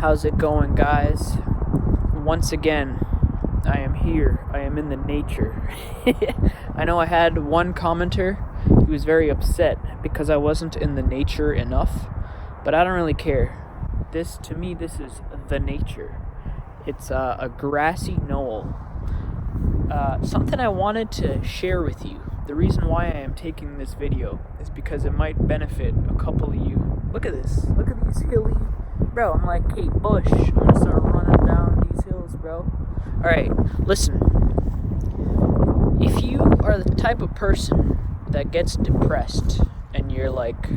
How's it going, guys? Once again, I am here. I am in the nature. I know I had one commenter. He was very upset because I wasn't in the nature enough, but I don't really care. To me, this is the nature. It's a grassy knoll. Something I wanted to share with you. The reason why I am taking this video is because it might benefit a couple of you. Look at this. Look at these hilly... Bro, I'm like Kate Bush. I'm gonna start running down these hills, bro. Alright, listen. If you are the type of person that gets depressed and you're like,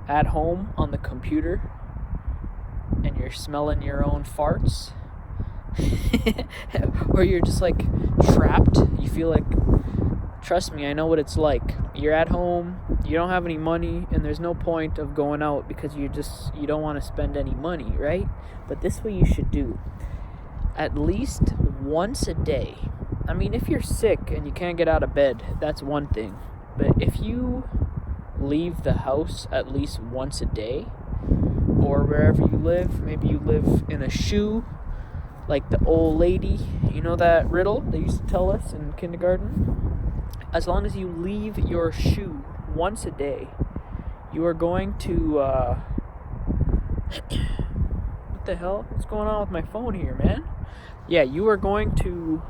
at home on the computer and you're smelling your own farts, or you're just like trapped, you feel like, trust me, I know what it's like. You're at home, you don't have any money, and there's no point of going out because you don't want to spend any money, right? But this way you should do. At least once a day. I mean, if you're sick and you can't get out of bed, that's one thing. But if you leave the house at least once a day, or wherever you live, maybe you live in a shoe, like the old lady, you know that riddle they used to tell us in kindergarten? As long as you leave your shoe once a day, you are going to, what the hell? What's going on with my phone here, man? Yeah, you are going to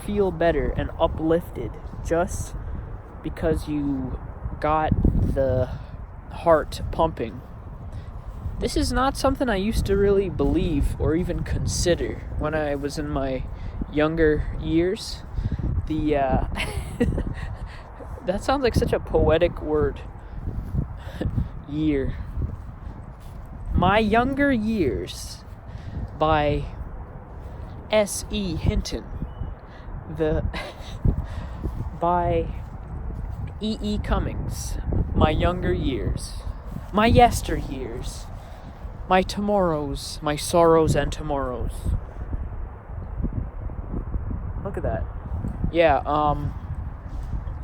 feel better and uplifted just because you got the heart pumping. This is not something I used to really believe or even consider when I was in my younger years. That sounds like such a poetic word. Year. My Younger Years by S.E. Hinton. By E.E. Cummings. My Younger Years. My Yesteryears. My Tomorrows. My Sorrows and Tomorrows. Look at that. Yeah,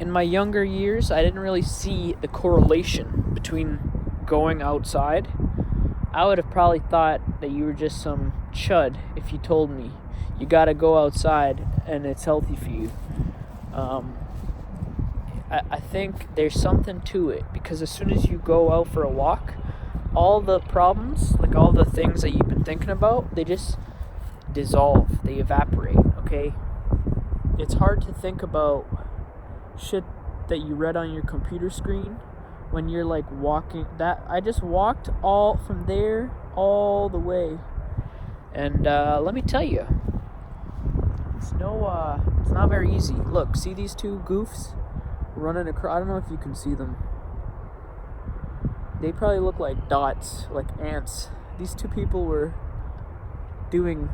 in my younger years, I didn't really see the correlation between going outside. I would have probably thought that you were just some chud if you told me you gotta go outside and it's healthy for you. I think there's something to it, because as soon as you go out for a walk, all the problems, like all the things that you've been thinking about, they just dissolve, they evaporate, okay? It's hard to think about shit that you read on your computer screen when you're like walking. That I just walked all from there all the way, and let me tell you, it's not very easy. Look, see these two goofs running across? I don't know if you can see them. They probably look like dots, like ants. These two people were doing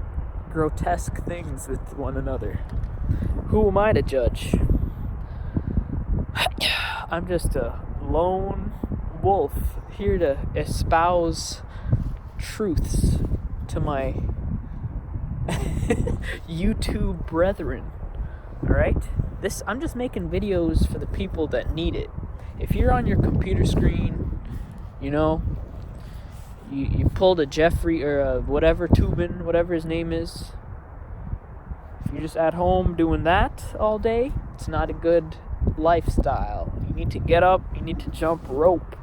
grotesque things with one another. Who am I to judge? I'm just a lone wolf here to espouse truths to my YouTube brethren. Alright? I'm just making videos for the people that need it. If you're on your computer screen, you pulled a Jeffrey or a whatever Toobin, whatever his name is. If you're just at home doing that all day, it's not a good lifestyle. You need to get up, you need to jump rope.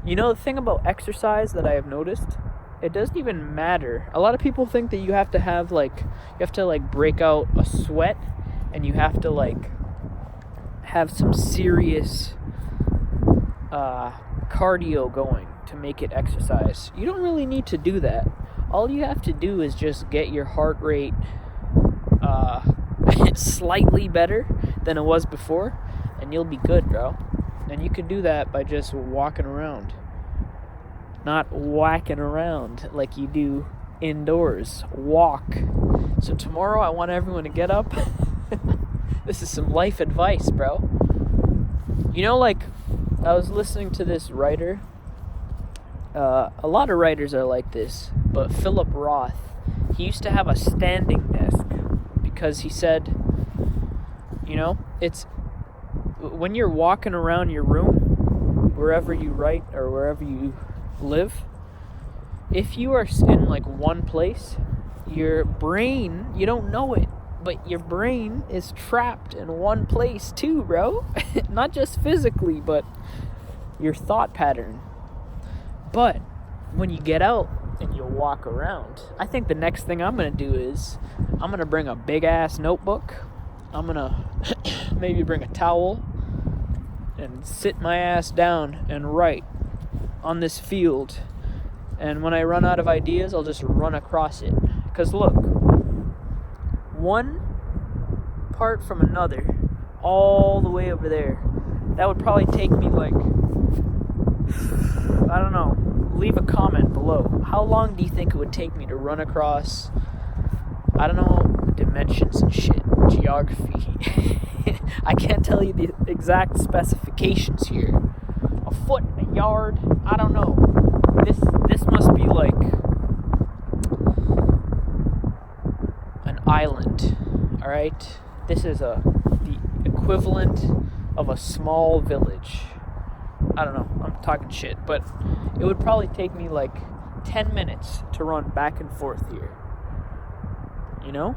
The thing about exercise that I have noticed, it doesn't even matter. A lot of people think that you have to break out a sweat, and you have to have some serious cardio going to make it exercise. You don't really need to do that. All you have to do is just get your heart rate slightly better than it was before, and you'll be good, bro. And you can do that by just walking around, not whacking around like you do indoors. Walk. So tomorrow I want everyone to get up. This is some life advice, bro. I was listening to this writer. A lot of writers are like this, but Philip Roth, he used to have a standing desk because he said, it's when you're walking around your room, wherever you write or wherever you live, if you are in like one place, your brain, you don't know it, but your brain is trapped in one place too, bro. Not just physically, but your thought pattern. But when you get out and you walk around, I think the next thing I'm going to do is I'm going to bring a big ass notebook. I'm going to maybe bring a towel and sit my ass down and write on this field. And when I run out of ideas, I'll just run across it. Because look, one part from another, all the way over there, that would probably take me like, I don't know, leave a comment below. How long do you think it would take me to run across, I don't know, dimensions and shit, geography? I can't tell you the exact specifications here. A foot, a yard, I don't know. This must be like an island, all right? This is the equivalent of a small village. I don't know, I'm talking shit, but it would probably take me like 10 minutes to run back and forth here. You know?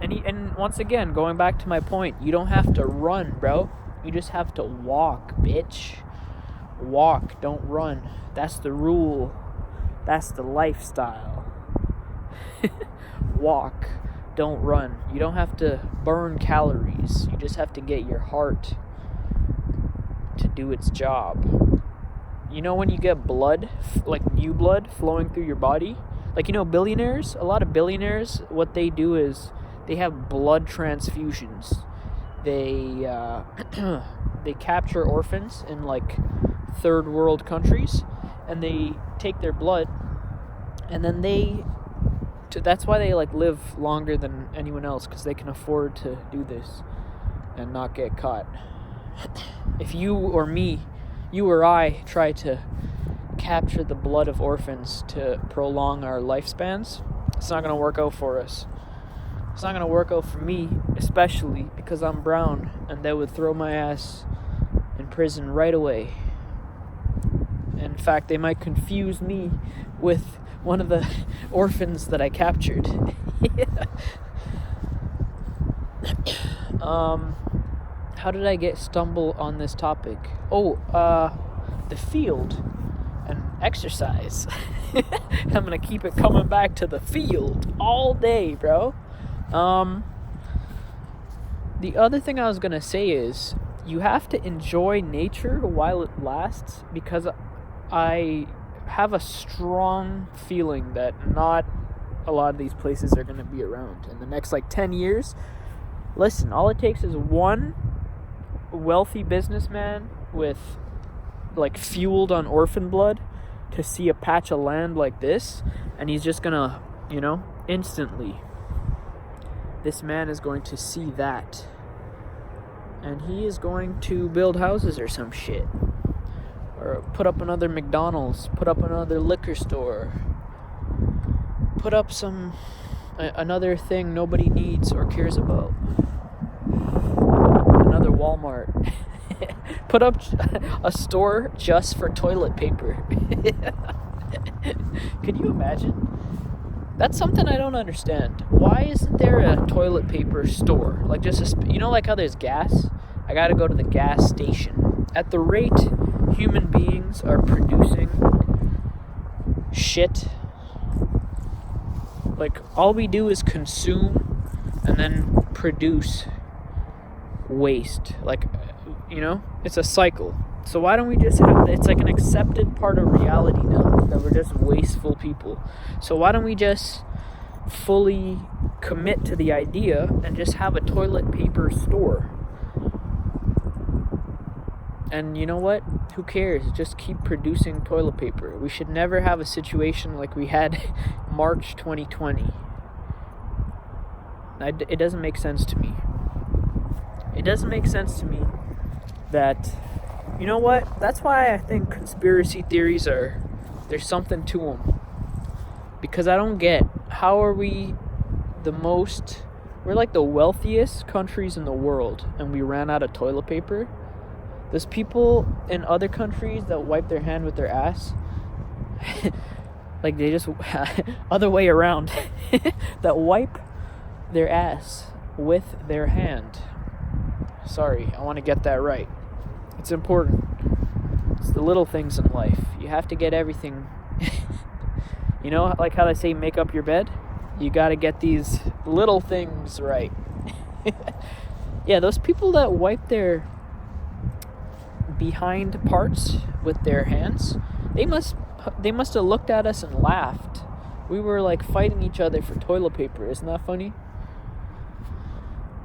And once again, going back to my point, you don't have to run, bro. You just have to walk, bitch. Walk, don't run. That's the rule. That's the lifestyle. Walk, don't run. You don't have to burn calories. You just have to get your heart to do its job. You know when you get blood, like new blood flowing through your body? Like, you know, billionaires, a lot of billionaires, what they do is they have blood transfusions. They they capture orphans in like third world countries, and they take their blood, and then that's why they like live longer than anyone else, because they can afford to do this and not get caught. If you or I try to capture the blood of orphans to prolong our lifespans, it's not going to work out for us. It's not going to work out for me, especially because I'm brown, and they would throw my ass in prison right away. In fact, they might confuse me with one of the orphans that I captured. How did I stumble on this topic? The field and exercise. I'm gonna keep it coming back to the field all day, bro. The other thing I was gonna say is you have to enjoy nature while it lasts, because I have a strong feeling that not a lot of these places are gonna be around in the next like 10 years. Listen, all it takes is one wealthy businessman with like fueled on orphan blood to see a patch of land like this, and he's just gonna, instantly, this man is going to see that, and he is going to build houses or some shit, or put up another McDonald's, put up another liquor store, put up another thing nobody needs or cares about, another Walmart. Put up a store just for toilet paper. Could you imagine? That's something I don't understand. Why isn't there a toilet paper store? Like just like how there's gas? I gotta go to the gas station. At the rate human beings are producing shit, like all we do is consume and then produce waste. Like, it's a cycle. So why don't we just it's like an accepted part of reality now that we're just wasteful people. So why don't we just fully commit to the idea and just have a toilet paper store? And you know what? Who cares? Just keep producing toilet paper. We should never have a situation like we had March 2020. It doesn't make sense to me. It doesn't make sense to me that, you know what? That's why I think conspiracy theories there's something to them. Because I don't get, how are we we're like the wealthiest countries in the world, and we ran out of toilet paper? There's people in other countries that wipe their hand with their ass. like they just other way around that wipe their ass with their hand. Sorry, I want to get that right. It's important. It's the little things in life. You have to get everything. You know, like how they say make up your bed? You got to get these little things right. Yeah, those people that wipe their behind parts with their hands, they must have looked at us and laughed. We were like fighting each other for toilet paper. Isn't that funny?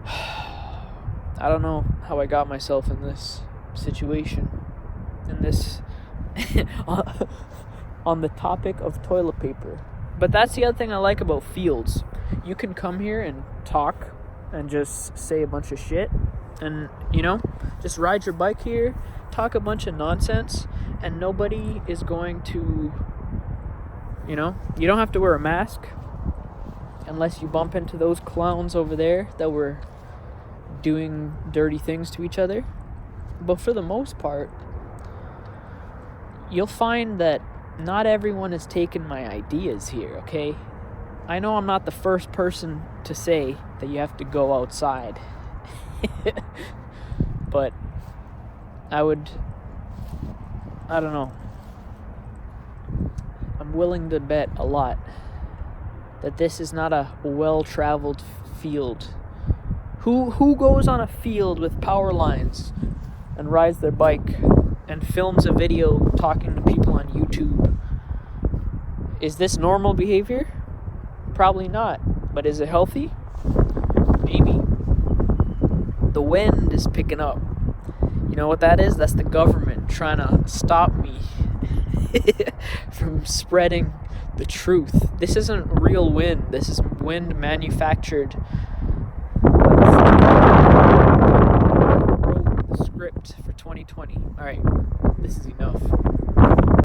I don't know how I got myself in this situation. In this on the topic of toilet paper. But that's the other thing I like about fields. You can come here and talk and just say a bunch of shit and, just ride your bike here, talk a bunch of nonsense, and nobody is going to, you don't have to wear a mask unless you bump into those clowns over there that were doing dirty things to each other. But for the most part, you'll find that not everyone has taken my ideas here, okay? I know I'm not the first person to say that you have to go outside. But I don't know. I'm willing to bet a lot that this is not a well-traveled field. Who goes on a field with power lines and rides their bike and films a video talking to people on YouTube? Is this normal behavior? Probably not. But is it healthy? Maybe. The wind is picking up. You know what that is? That's the government trying to stop me from spreading the truth. This isn't real wind. This is wind manufactured. Wrote the script for 2020. All right, this is enough.